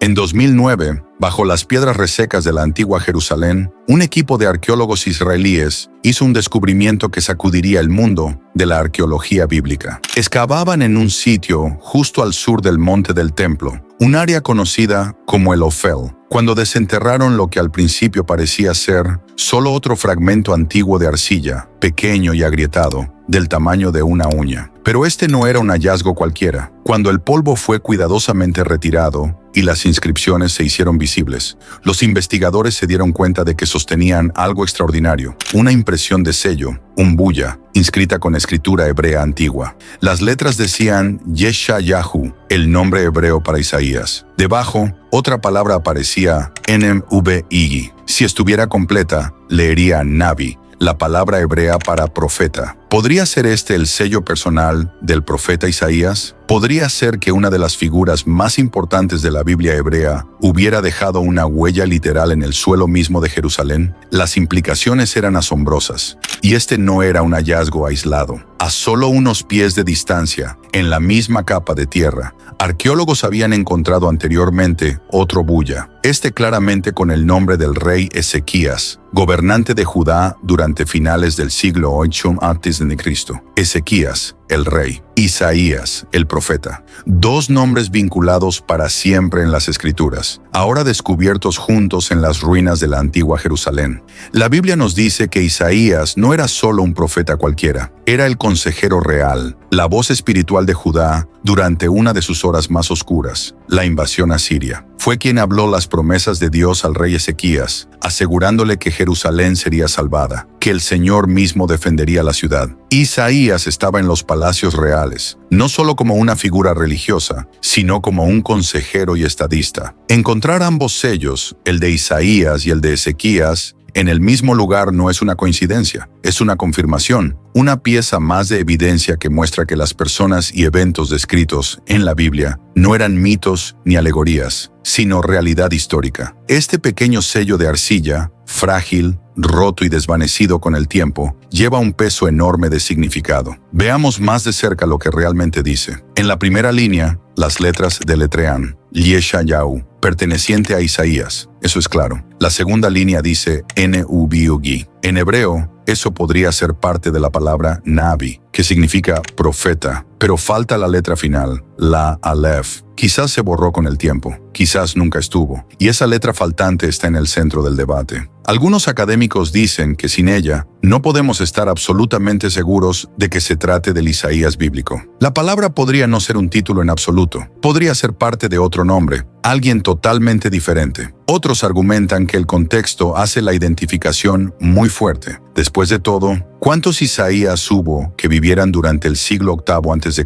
En 2009, bajo las piedras resecas de la antigua Jerusalén, un equipo de arqueólogos israelíes hizo un descubrimiento que sacudiría el mundo de la arqueología bíblica. Excavaban en un sitio justo al sur del monte del templo, un área conocida como el Ofel, cuando desenterraron lo que al principio parecía ser solo otro fragmento antiguo de arcilla, pequeño y agrietado, del tamaño de una uña. Pero este no era un hallazgo cualquiera. Cuando el polvo fue cuidadosamente retirado y las inscripciones se hicieron visibles, los investigadores se dieron cuenta de que sostenían algo extraordinario, una impresión de sello, un bulla, inscrita con escritura hebrea antigua. Las letras decían Yeshayahu, el nombre hebreo para Isaías. Debajo, otra palabra aparecía, NMVI. Si estuviera completa, leería Nabi, la palabra hebrea para profeta. ¿Podría ser este el sello personal del profeta Isaías? ¿Podría ser que una de las figuras más importantes de la Biblia hebrea hubiera dejado una huella literal en el suelo mismo de Jerusalén? Las implicaciones eran asombrosas, y este no era un hallazgo aislado. A solo unos pies de distancia, en la misma capa de tierra, arqueólogos habían encontrado anteriormente otro bulla, este claramente con el nombre del rey Ezequías, gobernante de Judá durante finales del siglo VIII a.C. Ezequías, el rey; Isaías, el profeta. Dos nombres vinculados para siempre en las Escrituras, ahora descubiertos juntos en las ruinas de la antigua Jerusalén. La Biblia nos dice que Isaías no era solo un profeta cualquiera, era el consejero real, la voz espiritual de Judá durante una de sus horas más oscuras, la invasión asiria. Fue quien habló las promesas de Dios al rey Ezequías, asegurándole que Jerusalén sería salvada, que el Señor mismo defendería la ciudad. Isaías estaba en los palacios reales, no solo como una figura religiosa, sino como un consejero y estadista. Encontrar ambos sellos, el de Isaías y el de Ezequías, en el mismo lugar no es una coincidencia, es una confirmación, una pieza más de evidencia que muestra que las personas y eventos descritos en la Biblia no eran mitos ni alegorías, sino realidad histórica. Este pequeño sello de arcilla, frágil, roto y desvanecido con el tiempo, lleva un peso enorme de significado. Veamos más de cerca lo que realmente dice. En la primera línea, las letras deletrean Yeshayahu, perteneciente a Isaías. Eso es claro. La segunda línea dice Nubugi. En hebreo, eso podría ser parte de la palabra Nabi, que significa profeta, pero falta la letra final, la Aleph. Quizás se borró con el tiempo, quizás nunca estuvo, y esa letra faltante está en el centro del debate. Algunos académicos dicen que sin ella no podemos estar absolutamente seguros de que se trate del Isaías bíblico. La palabra podría no ser un título en absoluto, podría ser parte de otro nombre, alguien totalmente diferente. Otros argumentan que el contexto hace la identificación muy fuerte. Después de todo, ¿cuántos Isaías hubo que vivieran durante el siglo VIII a.C.,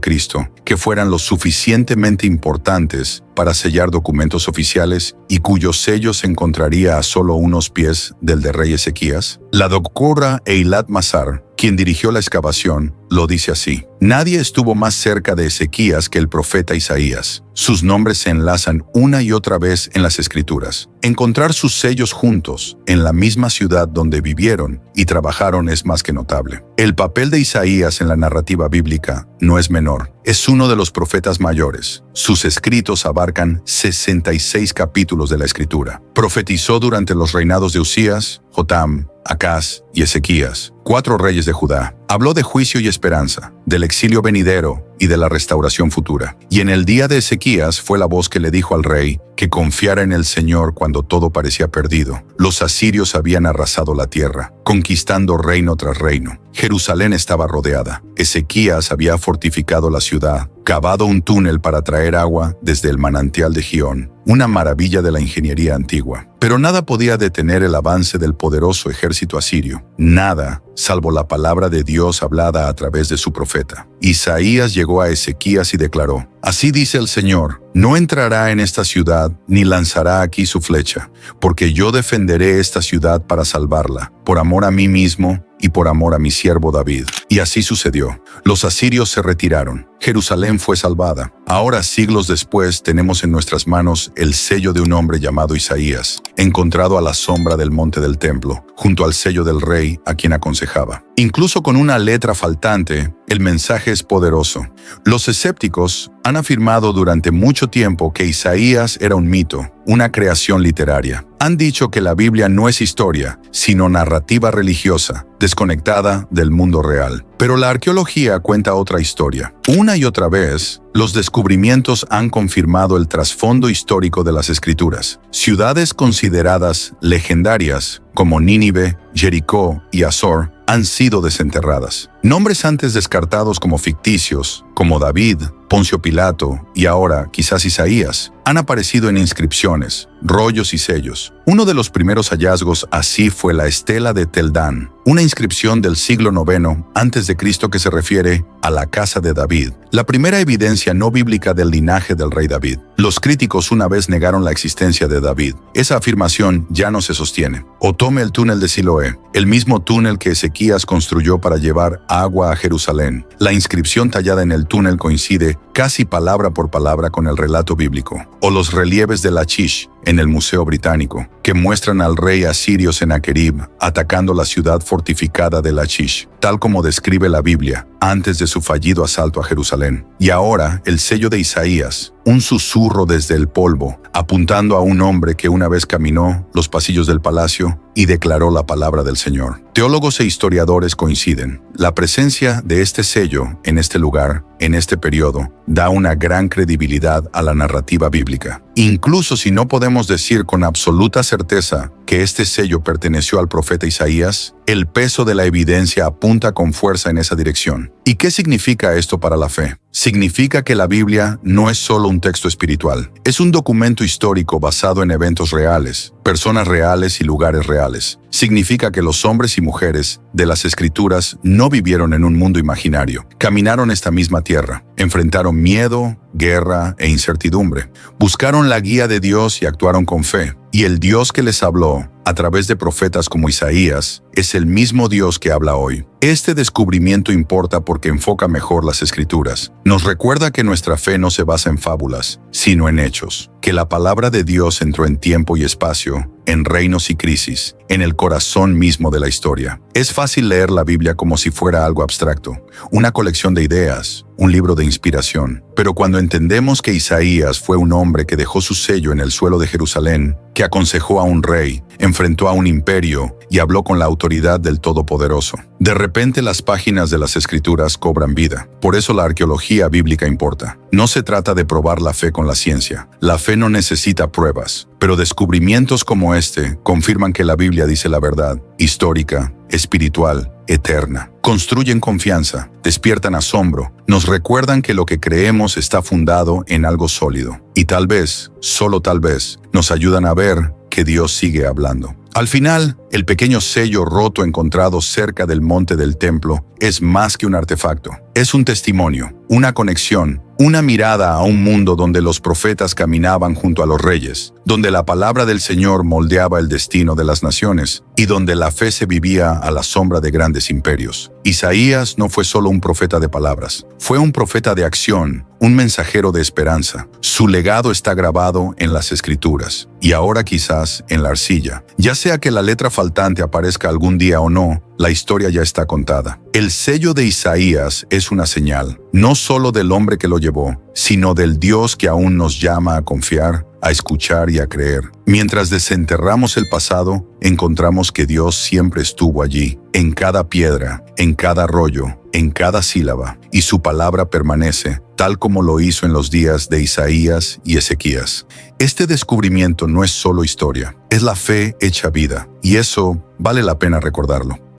que fueran lo suficientemente importantes para sellar documentos oficiales y cuyo sello se encontraría a solo unos pies del de rey Ezequías? La doctora Eilat Mazar, quien dirigió la excavación, lo dice así: nadie estuvo más cerca de Ezequías que el profeta Isaías. Sus nombres se enlazan una y otra vez en las Escrituras. Encontrar sus sellos juntos, en la misma ciudad donde vivieron y trabajaron, es más que notable. El papel de Isaías en la narrativa bíblica no es menor. Es uno de los profetas mayores. Sus escritos abarcan 66 capítulos de la Escritura. Profetizó durante los reinados de Usías, Jotam, Acaz y Ezequías, 4 reyes de Judá. Habló de juicio y esperanza, del exilio venidero y de la restauración futura. Y en el día de Ezequías fue la voz que le dijo al rey que confiara en el Señor cuando todo parecía perdido. Los asirios habían arrasado la tierra, conquistando reino tras reino. Jerusalén estaba rodeada. Ezequías había fortificado la ciudad, cavado un túnel para traer agua desde el manantial de Gihón, una maravilla de la ingeniería antigua. Pero nada podía detener el avance del poderoso ejército asirio. Nada, salvo la palabra de Dios hablada a través de su profeta. Isaías llegó a Ezequías y declaró: así dice el Señor, no entrará en esta ciudad ni lanzará aquí su flecha, porque yo defenderé esta ciudad para salvarla, por amor a mí mismo y por amor a mi siervo David. Y así sucedió. Los asirios se retiraron. Jerusalén fue salvada. Ahora, siglos después, tenemos en nuestras manos el sello de un hombre llamado Isaías, encontrado a la sombra del monte del templo, junto al sello del rey a quien aconsejaba. Incluso con una letra faltante, el mensaje es poderoso. Los escépticos han afirmado durante mucho tiempo que Isaías era un mito, una creación literaria. Han dicho que la Biblia no es historia, sino narrativa religiosa, desconectada del mundo real. Pero la arqueología cuenta otra historia. Una y otra vez, los descubrimientos han confirmado el trasfondo histórico de las Escrituras. Ciudades consideradas legendarias, como Nínive, Jericó y Azor, han sido desenterradas. Nombres antes descartados como ficticios, como David, Poncio Pilato y ahora quizás Isaías, han aparecido en inscripciones, rollos y sellos. Uno de los primeros hallazgos así fue la estela de Tel Dan, una inscripción del siglo IX a.C. que se refiere a la casa de David, la primera evidencia no bíblica del linaje del rey David. Los críticos una vez negaron la existencia de David. Esa afirmación ya no se sostiene. O tome el túnel de Siloé, el mismo túnel que Ezequías construyó para llevar agua a Jerusalén. La inscripción tallada en el túnel coincide casi palabra por palabra con el relato bíblico. O los relieves de Lachish en el Museo Británico, que muestran al rey asirio Sennacherib atacando la ciudad fortificada de Lachish, tal como describe la Biblia, antes de su fallido asalto a Jerusalén. Y ahora, el sello de Isaías, un susurro desde el polvo, apuntando a un hombre que una vez caminó los pasillos del palacio y declaró la palabra del Señor. Teólogos e historiadores coinciden. La presencia de este sello en este lugar, en este periodo, da una gran credibilidad a la narrativa bíblica. Incluso si no podemos decir con absoluta certeza que este sello perteneció al profeta Isaías, el peso de la evidencia apunta con fuerza en esa dirección. ¿Y qué significa esto para la fe? Significa que la Biblia no es solo un texto espiritual, es un documento histórico basado en eventos reales, personas reales y lugares reales. Significa que los hombres y mujeres de las Escrituras no vivieron en un mundo imaginario, caminaron esta misma tierra, enfrentaron miedo, guerra e incertidumbre, buscaron la guía de Dios y actuaron con fe. Y el Dios que les habló, a través de profetas como Isaías, es el mismo Dios que habla hoy. Este descubrimiento importa porque enfoca mejor las Escrituras. Nos recuerda que nuestra fe no se basa en fábulas, sino en hechos. Que la palabra de Dios entró en tiempo y espacio, en reinos y crisis, en el corazón mismo de la historia. Es fácil leer la Biblia como si fuera algo abstracto, una colección de ideas, un libro de inspiración. Pero cuando entendemos que Isaías fue un hombre que dejó su sello en el suelo de Jerusalén, que aconsejó a un rey, enfrentó a un imperio y habló con la autoridad del Todopoderoso, de repente las páginas de las Escrituras cobran vida. Por eso la arqueología bíblica importa. No se trata de probar la fe con la ciencia. La fe no necesita pruebas, pero descubrimientos como este confirman que la Biblia dice la verdad, histórica, espiritual, eterna. Construyen confianza, despiertan asombro, nos recuerdan que lo que creemos está fundado en algo sólido. Y tal vez, solo tal vez, nos ayudan a ver que Dios sigue hablando. Al final, el pequeño sello roto encontrado cerca del monte del templo es más que un artefacto. Es un testimonio, una conexión, una mirada a un mundo donde los profetas caminaban junto a los reyes, donde la palabra del Señor moldeaba el destino de las naciones y donde la fe se vivía a la sombra de grandes imperios. Isaías no fue solo un profeta de palabras, fue un profeta de acción, un mensajero de esperanza. Su legado está grabado en las Escrituras y ahora quizás en la arcilla. Ya sea que la letra faltante aparezca algún día o no, la historia ya está contada. El sello de Isaías es una señal, no solo del hombre que lo llevó, sino del Dios que aún nos llama a confiar, a escuchar y a creer. Mientras desenterramos el pasado, encontramos que Dios siempre estuvo allí, en cada piedra, en cada rollo, en cada sílaba, y su palabra permanece, tal como lo hizo en los días de Isaías y Ezequías. Este descubrimiento no es solo historia, es la fe hecha vida, y eso vale la pena recordarlo.